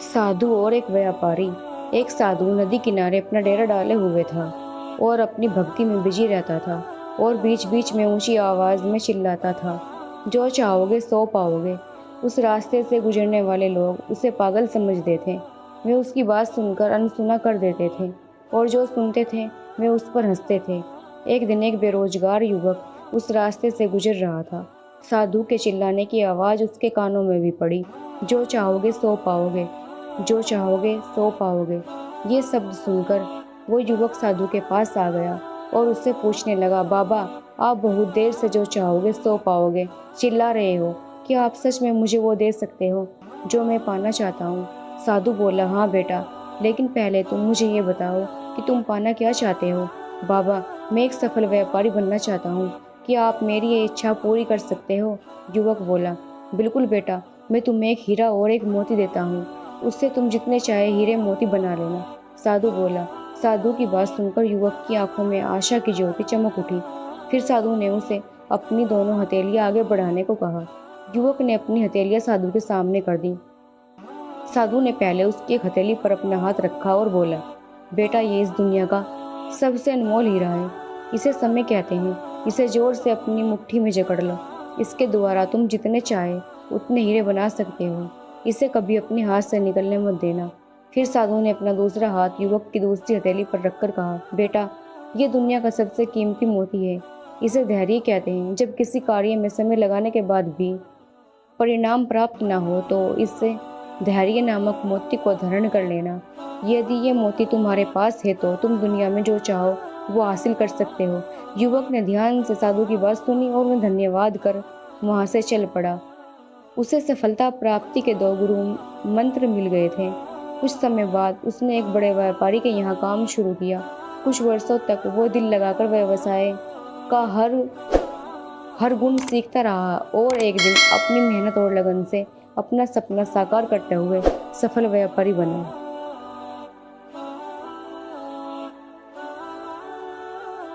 साधु और एक व्यापारी। एक साधु नदी किनारे अपना डेरा डाले हुए था और अपनी भक्ति में बिजी रहता था और बीच बीच में ऊंची आवाज में चिल्लाता था, जो चाहोगे सो पाओगे। उस रास्ते से गुजरने वाले लोग उसे पागल समझते थे। वे उसकी बात सुनकर अनसुना कर देते थे और जो सुनते थे वे उस पर हंसते थे। एक दिन एक बेरोजगार युवक उस रास्ते से गुजर रहा था। साधु के चिल्लाने की आवाज़ उसके कानों में भी पड़ी, जो चाहोगे सो पाओगे, जो चाहोगे सो पाओगे। ये शब्द सुनकर वो युवक साधु के पास आ गया और उससे पूछने लगा, बाबा, आप बहुत देर से जो चाहोगे सो पाओगे चिल्ला रहे हो, क्या आप सच में मुझे वो दे सकते हो जो मैं पाना चाहता हूँ? साधु बोला, हाँ बेटा, लेकिन पहले तुम मुझे ये बताओ कि तुम पाना क्या चाहते हो? बाबा, मैं एक सफल व्यापारी बनना चाहता हूँ, क्या आप मेरी ये इच्छा पूरी कर सकते हो? युवक बोला, बिल्कुल बेटा, मैं तुम्हें एक हीरा और एक मोती देता हूँ, उससे तुम जितने चाहे हीरे मोती बना लेना। साधु बोला। साधु की बात सुनकर युवक की आंखों में आशा की ज्योति चमक उठी। फिर साधु ने उसे अपनी दोनों हथेलियां आगे बढ़ाने को कहा। युवक ने अपनी हथेलियां साधु के सामने कर दी। साधु ने पहले उसकी एक हथेली पर अपना हाथ रखा और बोला, बेटा, ये इस दुनिया का सबसे अनमोल हीरा है। इसे समय कहते हैं। इसे जोर से अपनी मुट्ठी में जकड़ लो। इसके द्वारा तुम जितने चाहे उतने हीरे बना सकते हो। इसे कभी अपने हाथ से निकलने मत देना। फिर साधु ने अपना दूसरा हाथ युवक की दूसरी हथेली पर रखकर कहा, बेटा, ये दुनिया का सबसे कीमती मोती है। इसे धैर्य कहते हैं। जब किसी कार्य में समय लगाने के बाद भी परिणाम प्राप्त न हो तो इससे धैर्य नामक मोती को धारण कर लेना। यदि ये मोती तुम्हारे पास है तो तुम दुनिया में जो चाहो वो हासिल कर सकते हो। युवक ने ध्यान से साधु की बात सुनी और उन्हें धन्यवाद कर वहां से चल पड़ा। उसे सफलता प्राप्ति के दो गुरु मंत्र मिल गए थे। कुछ समय बाद उसने एक बड़े व्यापारी के यहाँ काम शुरू किया। कुछ वर्षों तक वो दिल लगाकर व्यवसाय का हर गुण सीखता रहा और एक दिन अपनी मेहनत और लगन से अपना सपना साकार करते हुए सफल व्यापारी बना।